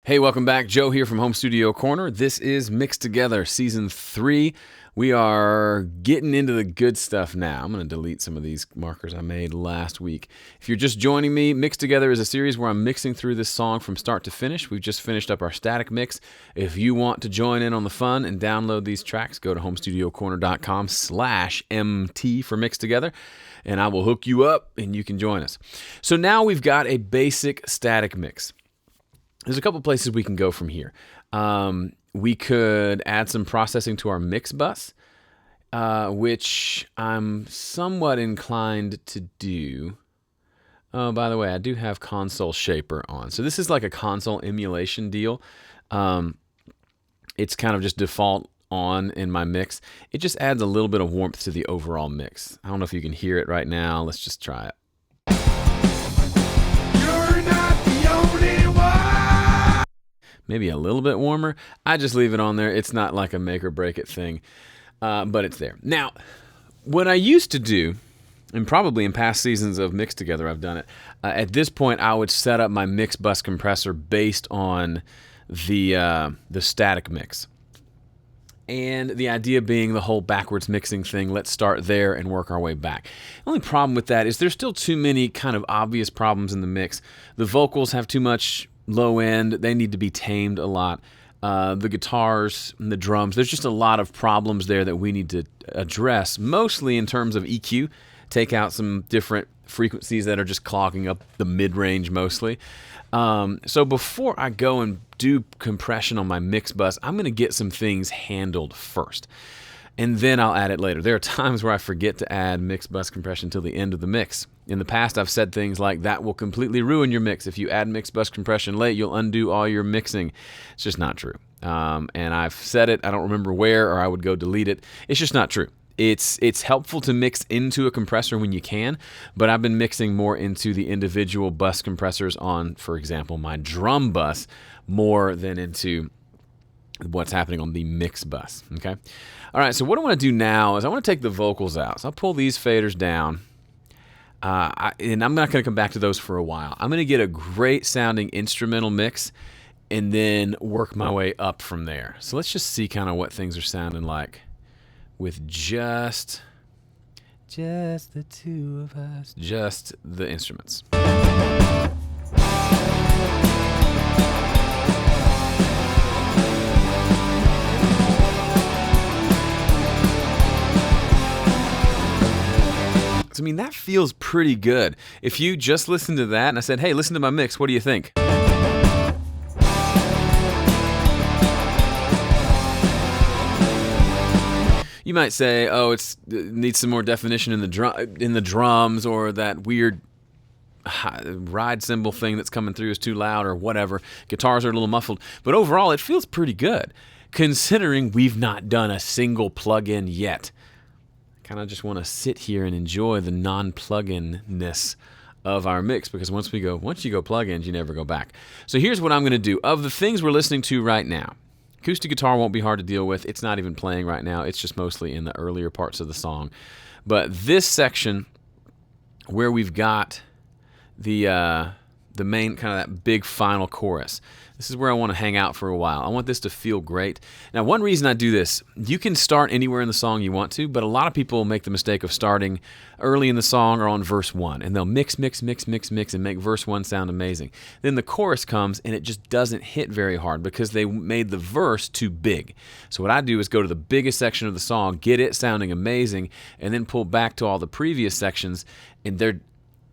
Hey, welcome back. Joe here from Home Studio Corner. This is Mixed Together, Season 3. We are getting into the good stuff now. I'm going to delete some of these markers I made last week. If you're just joining me, Mixed Together is a series where I'm mixing through this song from start to finish. We've just finished up our static mix. If you want to join in on the fun and download these tracks, go to homestudiocorner.com/MT for Mixed Together, and I will hook you up and you can join us. So now we've got a basic static mix. There's a couple places we can go from here. We could add some processing to our mix bus, which I'm somewhat inclined to do. Oh, by the way, I do have Console Shaper on. So this is like a console emulation deal. It's kind of just default on in my mix. It just adds a little bit of warmth to the overall mix. I don't know if you can hear it right now. Let's just try it. Maybe a little bit warmer. I just leave it on there. It's not like a make or break it thing, but it's there. Now, what I used to do, and probably in past seasons of Mixed Together I've done it, at this point I would set up my mix bus compressor based on the static mix. And the idea being the whole backwards mixing thing, let's start there and work our way back. The only problem with that is there's still too many kind of obvious problems in the mix. The vocals have too much low end, they need to be tamed a lot. The guitars and the drums, there's just a lot of problems there that we need to address, mostly in terms of EQ. Take out some different frequencies that are just clogging up the mid-range mostly. So before I go and do compression on my mix bus, I'm going to get some things handled first, and then I'll add it later. There are times where I forget to add mix bus compression till the end of the mix. In the past, I've said things like, that will completely ruin your mix. If you add mix bus compression late, you'll undo all your mixing. It's just not true. And I've said it, I don't remember where, or I would go delete it. It's just not true. It's helpful to mix into a compressor when you can, but I've been mixing more into the individual bus compressors on, for example, my drum bus, more than into what's happening on the mix bus, okay? All right, so what I want to do now is I want to take the vocals out. So I'll pull these faders down, and I'm not going to come back to those for a while. I'm going to get a great sounding instrumental mix and then work my way up from there. So let's just see kind of what things are sounding like with just the two of us, just the instruments. I mean, that feels pretty good. If you just listened to that and I said, hey, listen to my mix, what do you think? You might say, oh, it needs some more definition in the drums, or that weird ride cymbal thing that's coming through is too loud, or whatever. Guitars are a little muffled. But overall, it feels pretty good, considering we've not done a single plug-in yet. Kind of just want to sit here and enjoy the non-plug-in-ness of our mix, because once you go plug-ins, you never go back. So here's what I'm going to do. Of the things we're listening to right now, acoustic guitar won't be hard to deal with. It's not even playing right now. It's just mostly in the earlier parts of the song. But this section where we've got the main kind of that big final chorus, this is where I want to hang out for a while. I want this to feel great. Now, one reason I do this, you can start anywhere in the song you want to, but a lot of people make the mistake of starting early in the song or on verse 1, and they'll mix, and make verse 1 sound amazing. Then the chorus comes, and it just doesn't hit very hard because they made the verse too big. So what I do is go to the biggest section of the song, get it sounding amazing, and then pull back to all the previous sections, and they're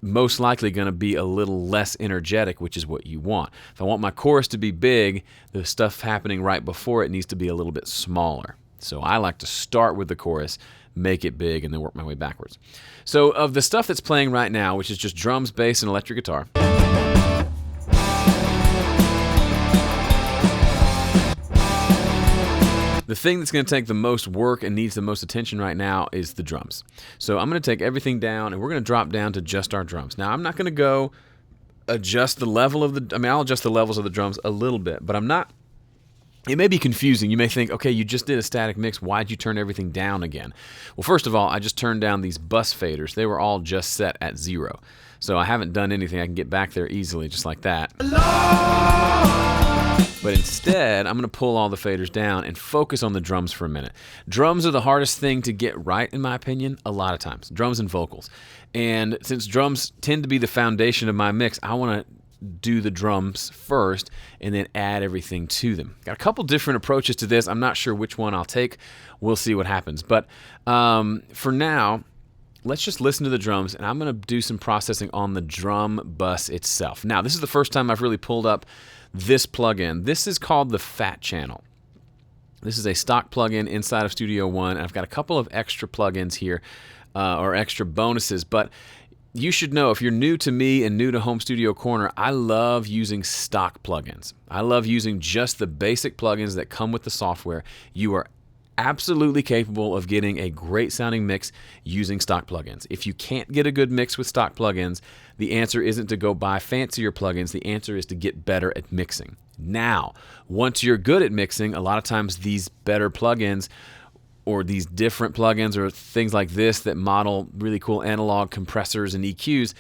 most likely going to be a little less energetic, which is what you want. If I want my chorus to be big, the stuff happening right before it needs to be a little bit smaller. So I like to start with the chorus, make it big, and then work my way backwards. So of the stuff that's playing right now, which is just drums, bass, and electric guitar, the thing that's going to take the most work and needs the most attention right now is the drums. So I'm going to take everything down, and we're going to drop down to just our drums. Now, I'm not going to go adjust the level of I'll adjust the levels of the drums a little bit, but I'm not. It may be confusing. You may think, okay, you just did a static mix. Why'd you turn everything down again? Well, first of all, I just turned down these bus faders. They were all just set at 0. So I haven't done anything. I can get back there easily just like that. Lord! But instead, I'm going to pull all the faders down and focus on the drums for a minute. Drums are the hardest thing to get right, in my opinion, a lot of times. Drums and vocals. And since drums tend to be the foundation of my mix, I want to do the drums first and then add everything to them. Got a couple different approaches to this. I'm not sure which one I'll take. We'll see what happens. But for now, let's just listen to the drums, and I'm going to do some processing on the drum bus itself. Now, this is the first time I've really pulled up this plugin. This is called the Fat Channel. This is a stock plugin inside of Studio One. I've got a couple of extra plugins here, or extra bonuses, but you should know, if you're new to me and new to Home Studio Corner, I love using stock plugins. I love using just the basic plugins that come with the software. You are absolutely capable of getting a great sounding mix using stock plugins. If you can't get a good mix with stock plugins, the answer isn't to go buy fancier plugins. The answer is to get better at mixing. Now, once you're good at mixing, a lot of times these better plugins or these different plugins or things like this that model really cool analog compressors and EQs,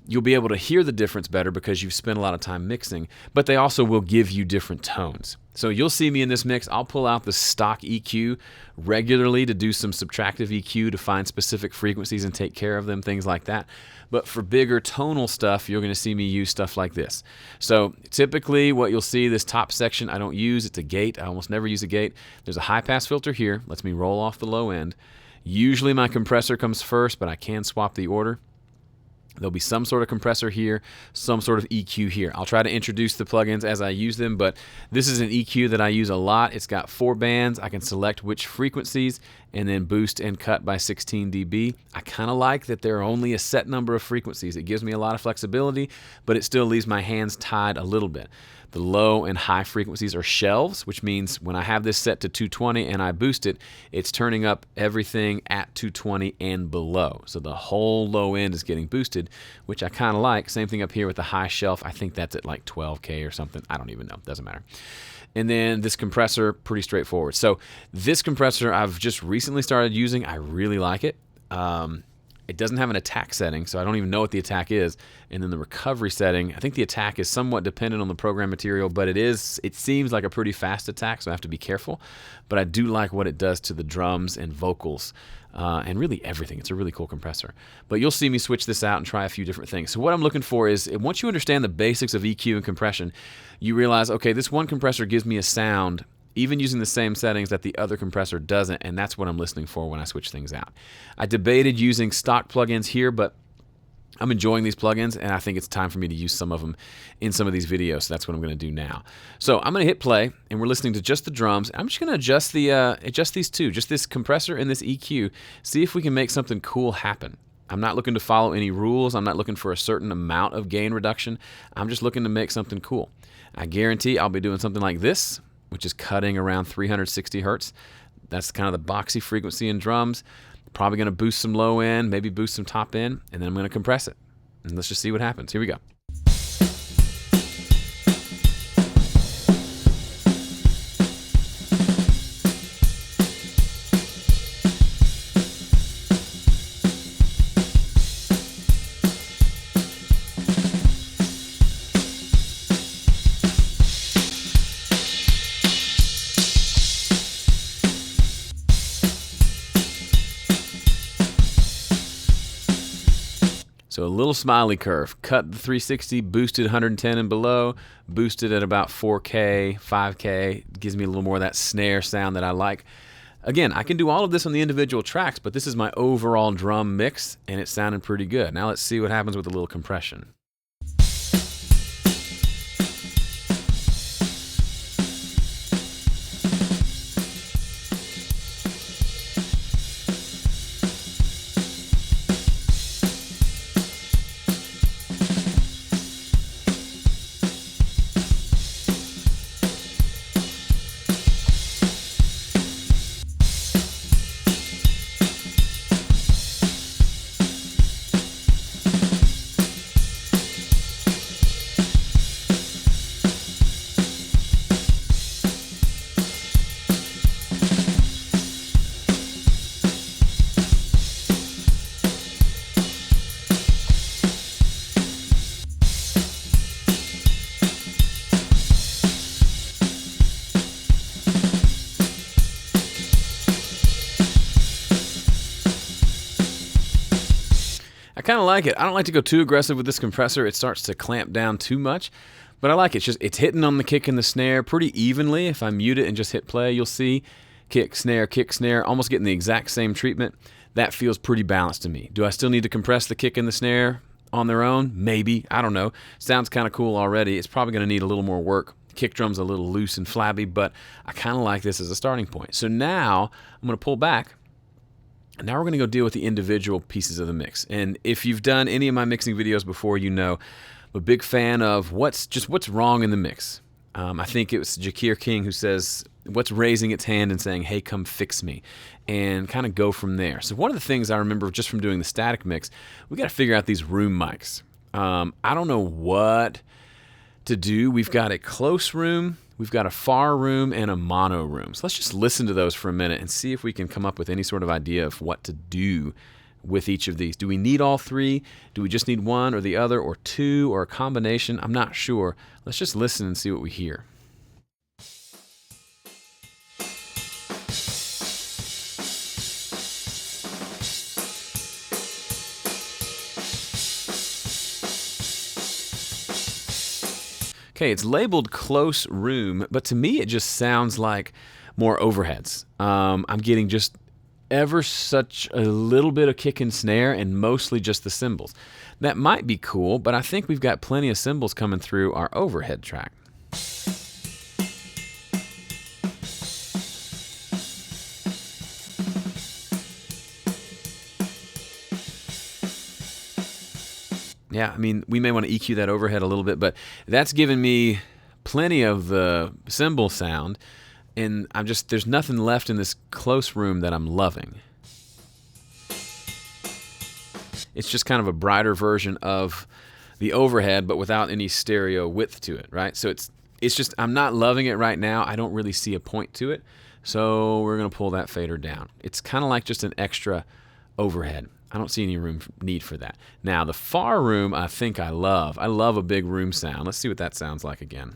you'll be able to hear the difference better because you've spent a lot of time mixing, but they also will give you different tones. So you'll see me in this mix, I'll pull out the stock EQ regularly to do some subtractive EQ to find specific frequencies and take care of them, things like that. But for bigger tonal stuff, you're going to see me use stuff like this. So typically what you'll see, this top section I don't use, it's a gate. I almost never use a gate. There's a high pass filter here, lets me roll off the low end. Usually my compressor comes first, but I can swap the order. There'll be some sort of compressor here, some sort of EQ here. I'll try to introduce the plugins as I use them, but this is an EQ that I use a lot. It's got 4 bands. I can select which frequencies and then boost and cut by 16 dB. I kind of like that there are only a set number of frequencies. It gives me a lot of flexibility, but it still leaves my hands tied a little bit. The low and high frequencies are shelves, which means when I have this set to 220 and I boost it, it's turning up everything at 220 and below. So the whole low end is getting boosted, which I kind of like. Same thing up here with the high shelf. I think that's at like 12K or something. I don't even know. Doesn't matter. And then this compressor, pretty straightforward. So this compressor I've just recently started using. I really like it. It doesn't have an attack setting, so I don't even know what the attack is. And then the recovery setting, I think the attack is somewhat dependent on the program material, but it seems like a pretty fast attack, so I have to be careful. But I do like what it does to the drums and vocals and really everything. It's a really cool compressor. But you'll see me switch this out and try a few different things. So what I'm looking for is, once you understand the basics of EQ and compression, you realize, okay, this one compressor gives me a sound even using the same settings that the other compressor doesn't, and that's what I'm listening for when I switch things out. I debated using stock plugins here, but I'm enjoying these plugins, and I think it's time for me to use some of them in some of these videos, so that's what I'm going to do now. So I'm going to hit play, and we're listening to just the drums. I'm just going to adjust these two, just this compressor and this EQ, see if we can make something cool happen. I'm not looking to follow any rules. I'm not looking for a certain amount of gain reduction. I'm just looking to make something cool. I guarantee I'll be doing something like this, which is cutting around 360 hertz. That's kind of the boxy frequency in drums. Probably going to boost some low end, maybe boost some top end, and then I'm going to compress it. And let's just see what happens. Here we go. So a little smiley curve, cut the 360, boosted 110 and below, boosted at about 4K, 5K, gives me a little more of that snare sound that I like. Again, I can do all of this on the individual tracks, but this is my overall drum mix, and it sounded pretty good. Now let's see what happens with a little compression. kind of like it. I don't like to go too aggressive with this compressor. It starts to clamp down too much, but I like it. It's hitting on the kick and the snare pretty evenly. If I mute it and just hit play, you'll see kick, snare, almost getting the exact same treatment. That feels pretty balanced to me. Do I still need to compress the kick and the snare on their own? Maybe. I don't know. Sounds kind of cool already. It's probably going to need a little more work. Kick drum's a little loose and flabby, but I kind of like this as a starting point. So now I'm going to pull back. And now we're going to go deal with the individual pieces of the mix. And if you've done any of my mixing videos before, you know I'm a big fan of what's wrong in the mix. I think it was Jakir King who says, what's raising its hand and saying, hey, come fix me, and kind of go from there. So one of the things I remember just from doing the static mix, we got to figure out these room mics. I don't know what to do. We've got a close room, we've got a far room, and a mono room. So let's just listen to those for a minute and see if we can come up with any sort of idea of what to do with each of these. Do we need all three? Do we just need one or the other, or two, or a combination? I'm not sure. Let's just listen and see what we hear. Okay, it's labeled close room, but to me it just sounds like more overheads. I'm getting just ever such a little bit of kick and snare and mostly just the cymbals. That might be cool, but I think we've got plenty of cymbals coming through our overhead track. Yeah, I mean, we may want to EQ that overhead a little bit, but that's giving me plenty of the cymbal sound, and there's nothing left in this close room that I'm loving. It's just kind of a brighter version of the overhead, but without any stereo width to it, right? So it's just, I'm not loving it right now. I don't really see a point to it, so we're going to pull that fader down. It's kind of like just an extra overhead. I don't see any need for that. Now, the far room, I think I love. I love a big room sound. Let's see what that sounds like again.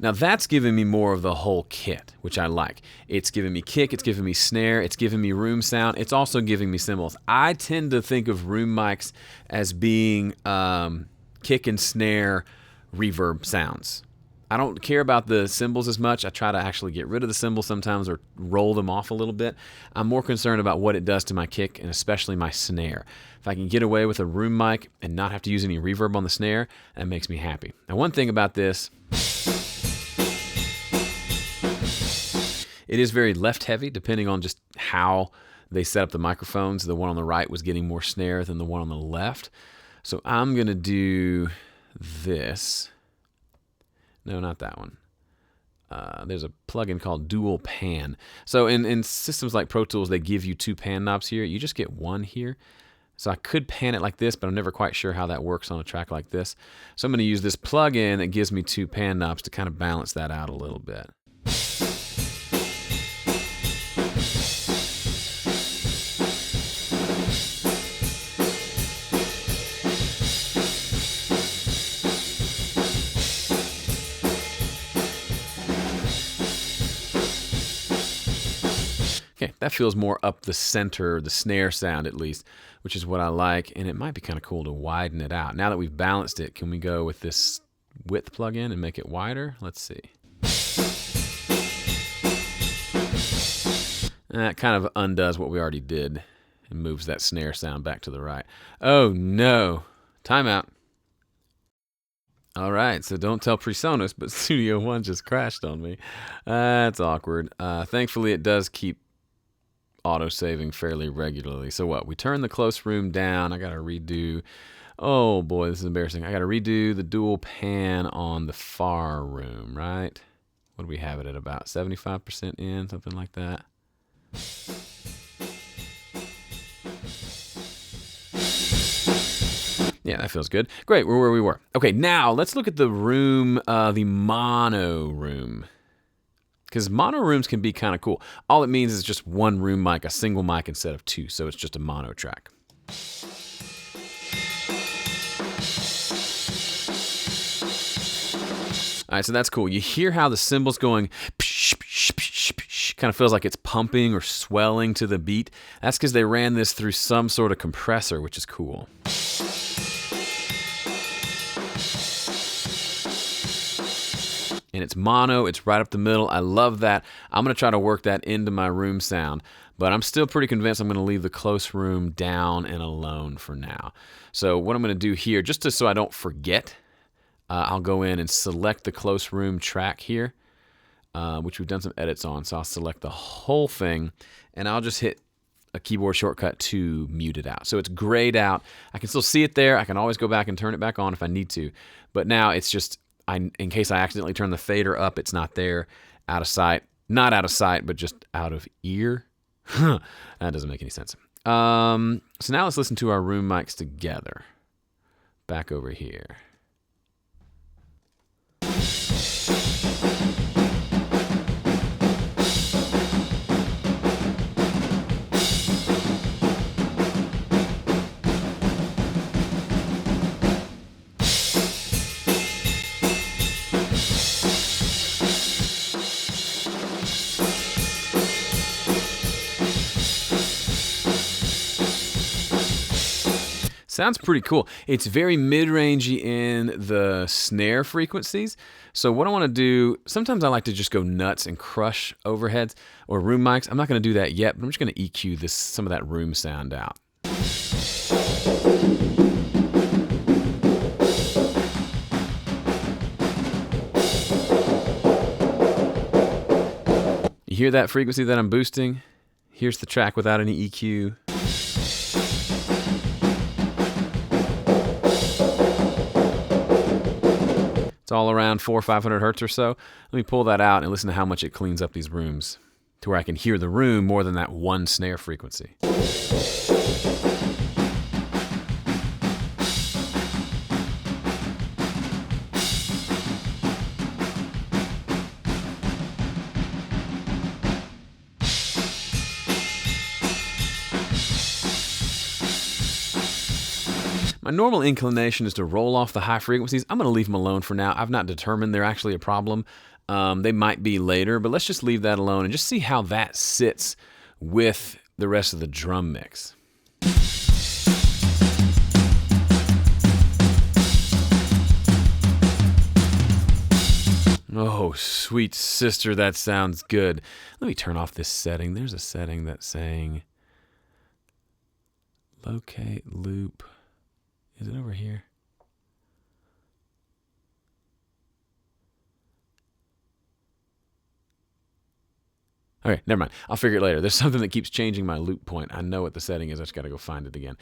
Now that's giving me more of the whole kit, which I like. It's giving me kick, it's giving me snare, it's giving me room sound, it's also giving me cymbals. I tend to think of room mics as being kick and snare reverb sounds. I don't care about the cymbals as much. I try to actually get rid of the cymbals sometimes or roll them off a little bit. I'm more concerned about what it does to my kick and especially my snare. If I can get away with a room mic and not have to use any reverb on the snare, that makes me happy. Now, one thing about this, it is very left heavy depending on just how they set up the microphones. The one on the right was getting more snare than the one on the left. So I'm going to do this. No, not that one. There's a plugin called Dual Pan. So in systems like Pro Tools, they give you two pan knobs here. You just get one here. So I could pan it like this, but I'm never quite sure how that works on a track like this. So I'm going to use this plugin that gives me two pan knobs to kind of balance that out a little bit. Okay, that feels more up the center, the snare sound at least, which is what I like, and it might be kind of cool to widen it out. Now that we've balanced it, can we go with this width plugin and make it wider? Let's see. That kind of undoes what we already did and moves that snare sound back to the right. Oh no, timeout. All right, so don't tell PreSonus, but Studio One just crashed on me. That's awkward. Thankfully, it does keep auto-saving fairly regularly. So what? We turn the close room down. I got to redo. Oh boy, this is embarrassing. I got to redo the dual pan on the far room, right? What do we have it at about? 75% in, something like that. Yeah, that feels good. Great, we're where we were. Okay, now let's look at the room, the mono room. Because mono rooms can be kind of cool. All it means is just one room mic, a single mic instead of two, so it's just a mono track. All right, so that's cool. You hear how the cymbal's going, kind of feels like it's pumping or swelling to the beat. That's because they ran this through some sort of compressor, which is cool. And it's mono, it's right up the middle. I love that. I'm going to try to work that into my room sound, but I'm still pretty convinced I'm going to leave the close room down and alone for now. So what I'm going to do here, so I don't forget, I'll go in and select the close room track here, which we've done some edits on. So I'll select the whole thing, and I'll just hit a keyboard shortcut to mute it out. So it's grayed out. I can still see it there. I can always go back and turn it back on if I need to. But now it's just, in case I accidentally turn the fader up, it's not there, out of sight. Not out of sight, but just out of ear. That doesn't make any sense. So now let's listen to our room mics together. Back over here. Sounds pretty cool. It's very mid-rangey in the snare frequencies. So what I want to do, sometimes I like to just go nuts and crush overheads or room mics. I'm not going to do that yet, but I'm just going to EQ some of that room sound out. You hear that frequency that I'm boosting? Here's the track without any EQ. It's all around 400 or 500 hertz or so. Let me pull that out and listen to how much it cleans up these rooms to where I can hear the room more than that one snare frequency. My normal inclination is to roll off the high frequencies. I'm going to leave them alone for now. I've not determined they're actually a problem. They might be later, but let's just leave that alone and just see how that sits with the rest of the drum mix. Oh, sweet sister, that sounds good. Let me turn off this setting. There's a setting that's saying locate loop. Is it over here? Okay, never mind. I'll figure it later. There's something that keeps changing my loop point. I know what the setting is. I just got to go find it again.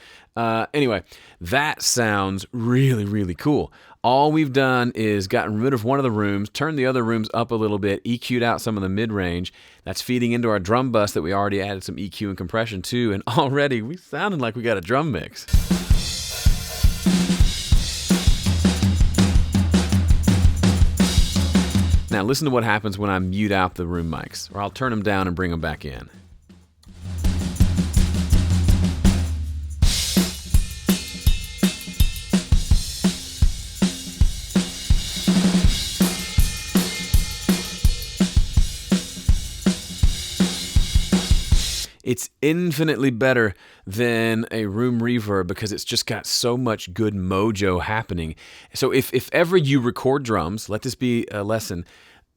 Anyway, that sounds really, really cool. All we've done is gotten rid of one of the rooms, turned the other rooms up a little bit, EQ'd out some of the mid-range. That's feeding into our drum bus that we already added some EQ and compression to, and already we sounded like we got a drum mix. Now listen to what happens when I mute out the room mics, or I'll turn them down and bring them back in. It's infinitely better than a room reverb because it's just got so much good mojo happening. So if ever you record drums, let this be a lesson.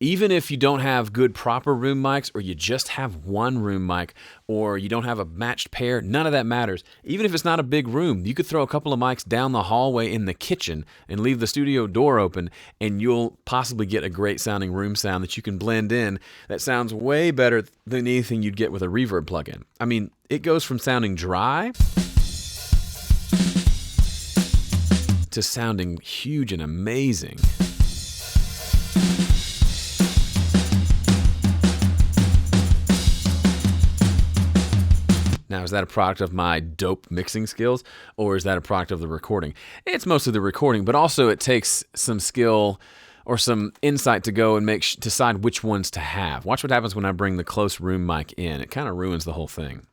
Even if you don't have good proper room mics, or you just have one room mic, or you don't have a matched pair, none of that matters. Even if it's not a big room, you could throw a couple of mics down the hallway in the kitchen and leave the studio door open, and you'll possibly get a great sounding room sound that you can blend in that sounds way better than anything you'd get with a reverb plugin. I mean, it goes from sounding dry to sounding huge and amazing. Now, is that a product of my dope mixing skills, or is that a product of the recording? It's mostly the recording, but also it takes some skill or some insight to go and decide which ones to have. Watch what happens when I bring the close room mic in. It kind of ruins the whole thing.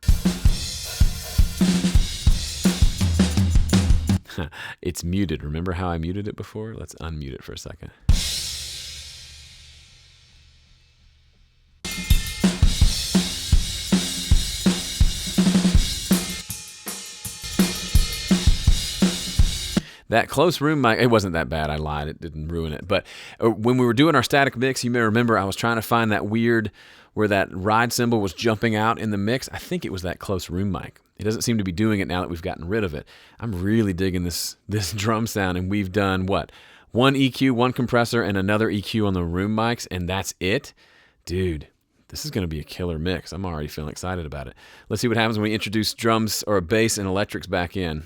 It's muted. Remember how I muted it before? Let's unmute it for a second. That close room mic, it wasn't that bad. I lied. It didn't ruin it. But when we were doing our static mix, you may remember I was trying to find that weird where that ride cymbal was jumping out in the mix. I think it was that close room mic. It doesn't seem to be doing it now that we've gotten rid of it. I'm really digging this drum sound, and we've done what? One EQ, one compressor, and another EQ on the room mics, and that's it? Dude, this is going to be a killer mix. I'm already feeling excited about it. Let's see what happens when we introduce drums or a bass and electrics back in.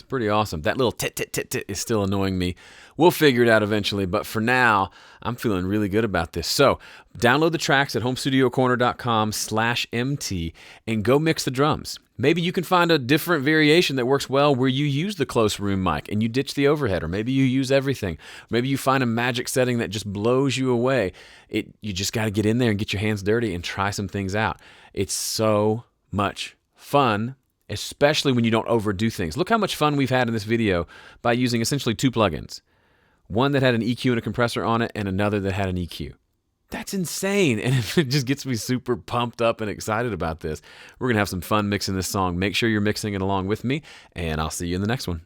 Pretty awesome. That little tit tit tit tit is still annoying me. We'll figure it out eventually, but for now, I'm feeling really good about this. So download the tracks at homestudiocorner.com/MT and go mix the drums. Maybe you can find a different variation that works well where you use the close room mic and you ditch the overhead, or maybe you use everything. Maybe you find a magic setting that just blows you away. You just got to get in there and get your hands dirty and try some things out. It's so much fun, especially when you don't overdo things. Look how much fun we've had in this video by using essentially two plugins. One that had an EQ and a compressor on it, and another that had an EQ. That's insane, and it just gets me super pumped up and excited about this. We're going to have some fun mixing this song. Make sure you're mixing it along with me, and I'll see you in the next one.